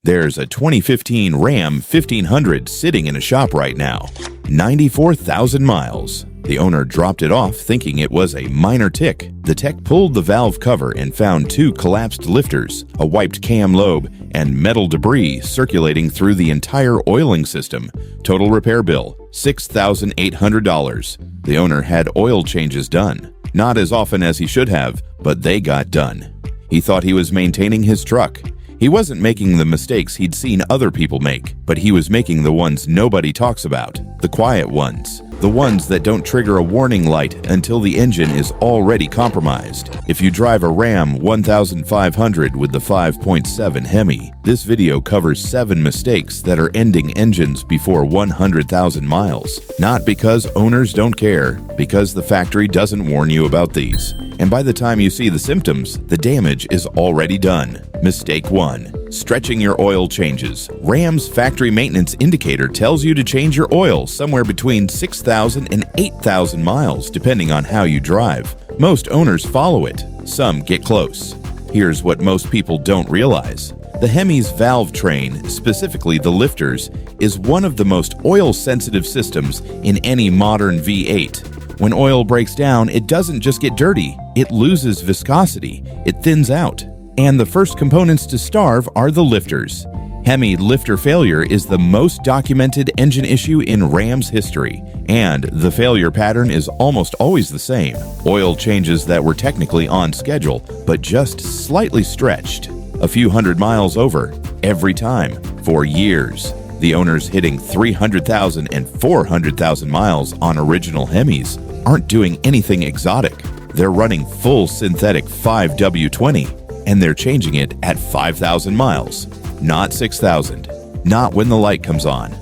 There's a 2015 Ram 1500 sitting in a shop right now. 94,000 miles. The owner dropped it off thinking it was a minor tick. The tech pulled the valve cover and found two collapsed lifters, a wiped cam lobe, and metal debris circulating through the entire oiling system. Total repair bill, $6,800. The owner had oil changes done. Not as often as he should have, but they got done. He thought he was maintaining his truck. He wasn't making the mistakes he'd seen other people make, but he was making the ones nobody talks about, the quiet ones. The ones that don't trigger a warning light until the engine is already compromised. If you drive a Ram 1500 with the 5.7 HEMI, this video covers 7 mistakes that are ending engines before 100,000 miles. Not because owners don't care, because the factory doesn't warn you about these. And by the time you see the symptoms, the damage is already done. Mistake 1. Stretching your oil changes. Ram's factory maintenance indicator tells you to change your oil somewhere between 6,000 and 8,000 miles, depending on how you drive. Most owners follow it. Some get close. Here's what most people don't realize. The HEMI's valve train, specifically the lifters, is one of the most oil-sensitive systems in any modern V8. When oil breaks down, it doesn't just get dirty, it loses viscosity, it thins out. And the first components to starve are the lifters. HEMI lifter failure is the most documented engine issue in Ram's history, and the failure pattern is almost always the same. Oil changes that were technically on schedule, but just slightly stretched. A few hundred miles over, every time, for years. The owners hitting 300,000 and 400,000 miles on original HEMIs aren't doing anything exotic. They're running full synthetic 5W20, and they're changing it at 5,000 miles, not 6,000. Not when the light comes on.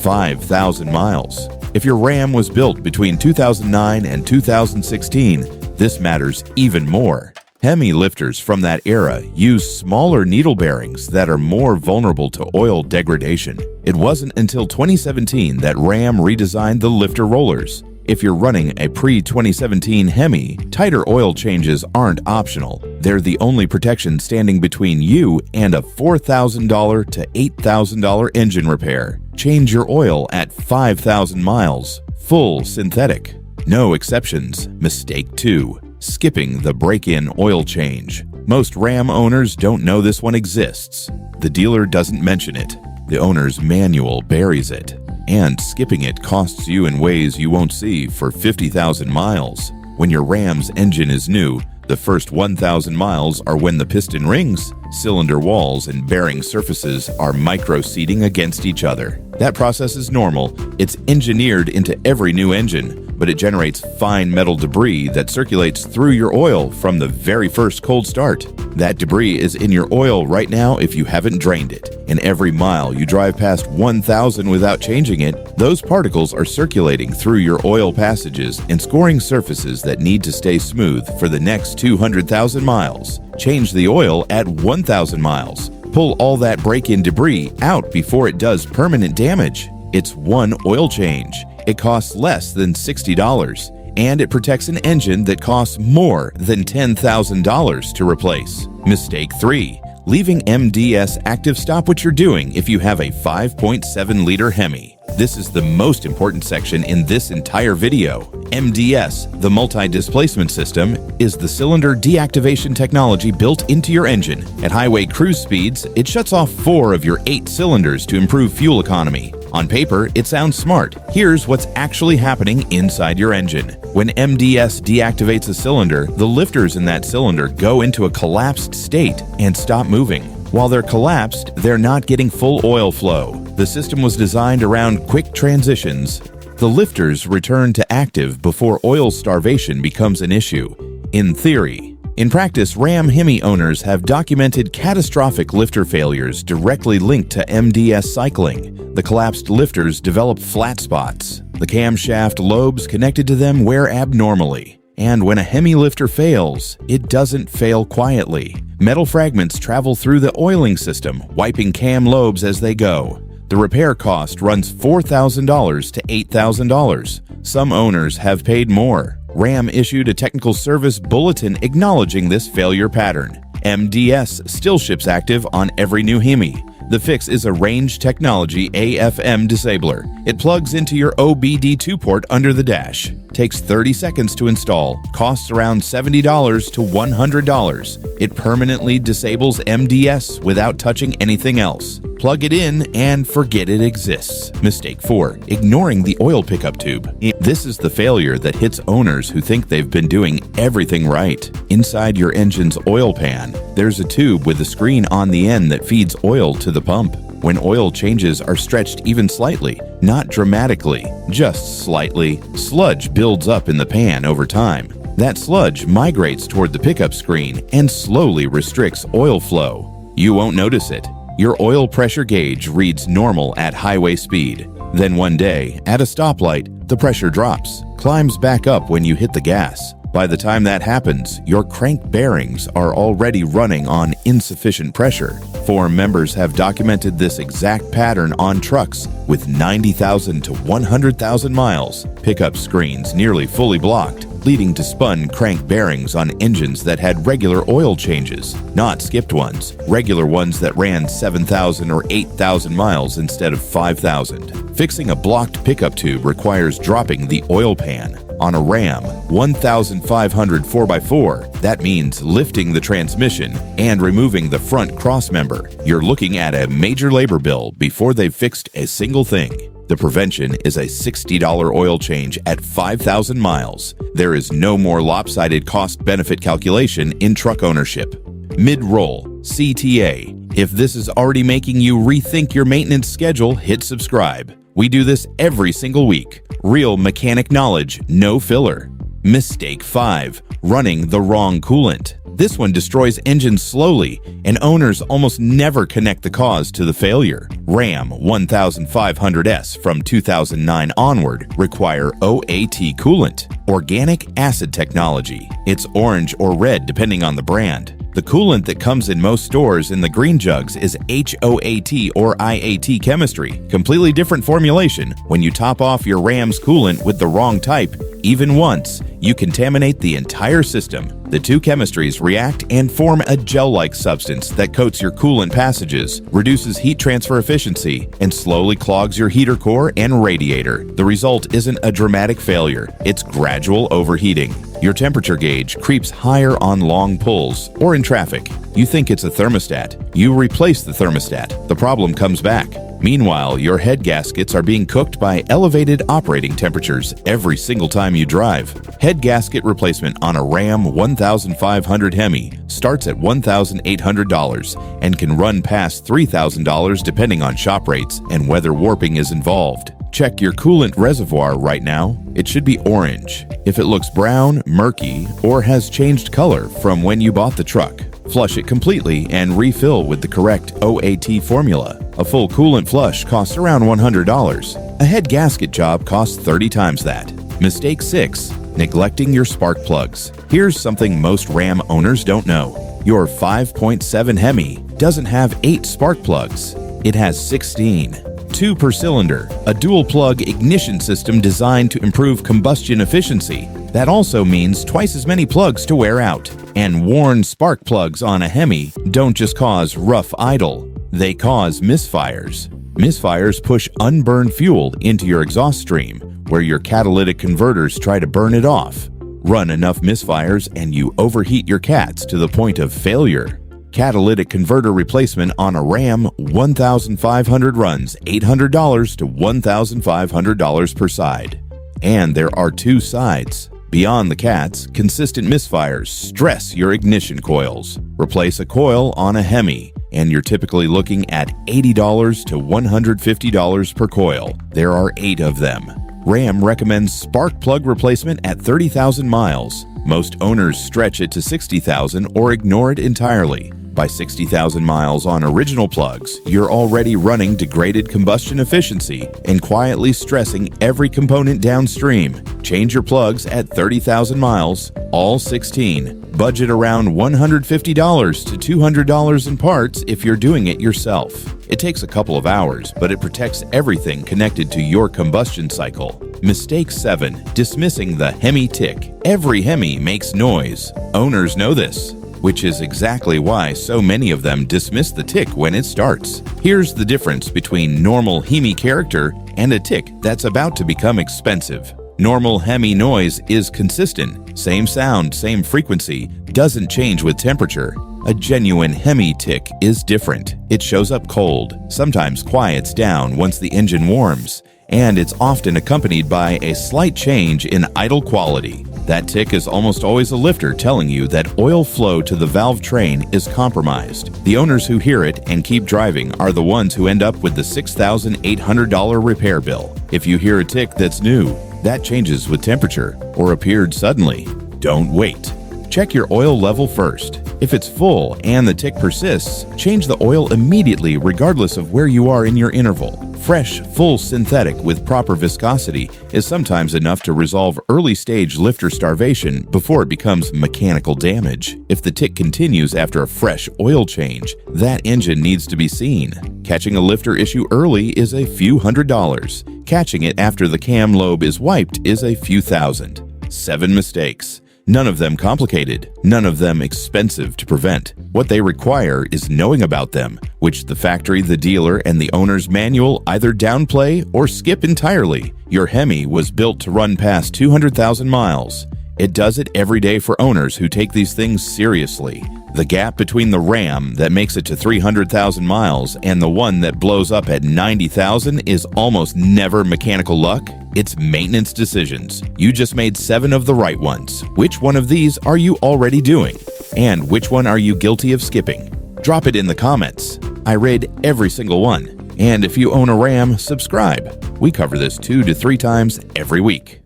5,000 miles. If your Ram was built between 2009 and 2016, this matters even more. HEMI lifters from that era use smaller needle bearings that are more vulnerable to oil degradation. It wasn't until 2017 that Ram redesigned the lifter rollers. If you're running a pre-2017 HEMI, tighter oil changes aren't optional. They're the only protection standing between you and a $4,000 to $8,000 engine repair. Change your oil at 5,000 miles. Full synthetic. No exceptions. Mistake 2. Skipping the break-in oil change. Most Ram owners don't know this one exists. The dealer doesn't mention it. The owner's manual buries it. And skipping it costs you in ways you won't see for 50,000 miles. When your Ram's engine is new, the first 1,000 miles are when the piston rings, cylinder walls and bearing surfaces are micro-seating against each other. That process is normal. It's engineered into every new engine, but it generates fine metal debris that circulates through your oil from the very first cold start. That debris is in your oil right now if you haven't drained it. And every mile you drive past 1,000 without changing it, those particles are circulating through your oil passages and scoring surfaces that need to stay smooth for the next 200,000 miles. Change the oil at 1,000 miles. Pull all that break-in debris out before it does permanent damage. It's one oil change. It costs less than $60, and it protects an engine that costs more than $10,000 to replace. Mistake 3. Leaving MDS active. Stop what you're doing if you have a 5.7-liter HEMI. This is the most important section in this entire video. MDS, the multi-displacement system, is the cylinder deactivation technology built into your engine. At highway cruise speeds, it shuts off 4 of your 8 cylinders to improve fuel economy. On paper, it sounds smart. Here's what's actually happening inside your engine. When MDS deactivates a cylinder, the lifters in that cylinder go into a collapsed state and stop moving. While they're collapsed, they're not getting full oil flow. The system was designed around quick transitions. The lifters return to active before oil starvation becomes an issue. In theory. In practice, Ram HEMI owners have documented catastrophic lifter failures directly linked to MDS cycling. The collapsed lifters develop flat spots. The camshaft lobes connected to them wear abnormally. And when a HEMI lifter fails, it doesn't fail quietly. Metal fragments travel through the oiling system, wiping cam lobes as they go. The repair cost runs $4,000 to $8,000. Some owners have paid more. Ram issued a technical service bulletin acknowledging this failure pattern. MDS still ships active on every new HEMI. The fix is a range technology AFM disabler. It plugs into your OBD2 port under the dash. Takes 30 seconds to install, costs around $70 to $100. It permanently disables MDS without touching anything else. Plug it in and forget it exists. Mistake 4. Ignoring the oil pickup tube. This is the failure that hits owners who think they've been doing everything right. Inside your engine's oil pan, there's a tube with a screen on the end that feeds oil to the pump. When oil changes are stretched even slightly, not dramatically, just slightly, sludge builds up in the pan over time. That sludge migrates toward the pickup screen and slowly restricts oil flow. You won't notice it. Your oil pressure gauge reads normal at highway speed. Then one day, at a stoplight, the pressure drops, climbs back up when you hit the gas. By the time that happens, your crank bearings are already running on insufficient pressure. Forum members have documented this exact pattern on trucks with 90,000 to 100,000 miles, pickup screens nearly fully blocked, leading to spun crank bearings on engines that had regular oil changes, not skipped ones, regular ones that ran 7,000 or 8,000 miles instead of 5,000. Fixing a blocked pickup tube requires dropping the oil pan. On a Ram 1500 4x4, that means lifting the transmission and removing the front crossmember. You're looking at a major labor bill before they've fixed a single thing. The prevention is a $60 oil change at 5,000 miles. There is no more lopsided cost-benefit calculation in truck ownership. Mid-roll, CTA. If this is already making you rethink your maintenance schedule, hit subscribe. We do this every single week. Real mechanic knowledge, no filler. Mistake 5. Running the wrong coolant. This one destroys engines slowly, and owners almost never connect the cause to the failure. Ram 1500S from 2009 onward require OAT coolant, organic acid technology. It's orange or red depending on the brand. The coolant that comes in most stores in the green jugs is HOAT or IAT chemistry. Completely different formulation. When you top off your Ram's coolant with the wrong type, even once, you contaminate the entire system. The two chemistries react and form a gel-like substance that coats your coolant passages, reduces heat transfer efficiency, and slowly clogs your heater core and radiator. The result isn't a dramatic failure, it's gradual overheating. Your temperature gauge creeps higher on long pulls or in traffic. You think it's a thermostat. You replace the thermostat. The problem comes back. Meanwhile, your head gaskets are being cooked by elevated operating temperatures every single time you drive. Head gasket replacement on a Ram 1500 HEMI starts at $1,800 and can run past $3,000 depending on shop rates and whether warping is involved. Check your coolant reservoir right now. It should be orange. If it looks brown, murky, or has changed color from when you bought the truck, flush it completely and refill with the correct OAT formula. A full coolant flush costs around $100. A head gasket job costs 30 times that. Mistake 6. Neglecting your spark plugs. Here's something most Ram owners don't know. Your 5.7 HEMI doesn't have 8 spark plugs. It has 16. 2 per cylinder, a dual-plug ignition system designed to improve combustion efficiency. That also means twice as many plugs to wear out. And worn spark plugs on a HEMI don't just cause rough idle, they cause misfires. Misfires push unburned fuel into your exhaust stream, where your catalytic converters try to burn it off. Run enough misfires and you overheat your cats to the point of failure. Catalytic converter replacement on a Ram 1500 runs $800 to $1,500 per side. And there are 2 sides. Beyond the cats, consistent misfires stress your ignition coils. Replace a coil on a HEMI, and you're typically looking at $80 to $150 per coil. There are 8 of them. Ram recommends spark plug replacement at 30,000 miles. Most owners stretch it to 60,000 or ignore it entirely. By 60,000 miles on original plugs, you're already running degraded combustion efficiency and quietly stressing every component downstream. Change your plugs at 30,000 miles, all 16. Budget around $150 to $200 in parts if you're doing it yourself. It takes a couple of hours, but it protects everything connected to your combustion cycle. Mistake 7. Dismissing the HEMI tick. Every HEMI makes noise. Owners know this. which is exactly why so many of them dismiss the tick when it starts. Here's the difference between normal HEMI character and a tick that's about to become expensive. Normal HEMI noise is consistent, same sound, same frequency, doesn't change with temperature. A genuine HEMI tick is different. It shows up cold, sometimes quiets down once the engine warms, and it's often accompanied by a slight change in idle quality. That tick is almost always a lifter telling you that oil flow to the valve train is compromised. The owners who hear it and keep driving are the ones who end up with the $6,800 repair bill. If you hear a tick that's new, that changes with temperature or appeared suddenly, don't wait. Check your oil level first. If it's full and the tick persists, change the oil immediately regardless of where you are in your interval. Fresh, full synthetic with proper viscosity is sometimes enough to resolve early-stage lifter starvation before it becomes mechanical damage. If the tick continues after a fresh oil change, that engine needs to be seen. Catching a lifter issue early is a few $100s. Catching it after the cam lobe is wiped is a few thousand. 7 mistakes. None of them complicated, none of them expensive to prevent. What they require is knowing about them, which the factory, the dealer, and the owner's manual either downplay or skip entirely. Your HEMI was built to run past 200,000 miles. It does it every day for owners who take these things seriously. The gap between the Ram that makes it to 300,000 miles and the one that blows up at 90,000 is almost never mechanical luck. It's maintenance decisions. You just made 7 of the right ones. Which one of these are you already doing? And which one are you guilty of skipping? Drop it in the comments. I read every single one. And if you own a Ram, subscribe. We cover this 2 to 3 times every week.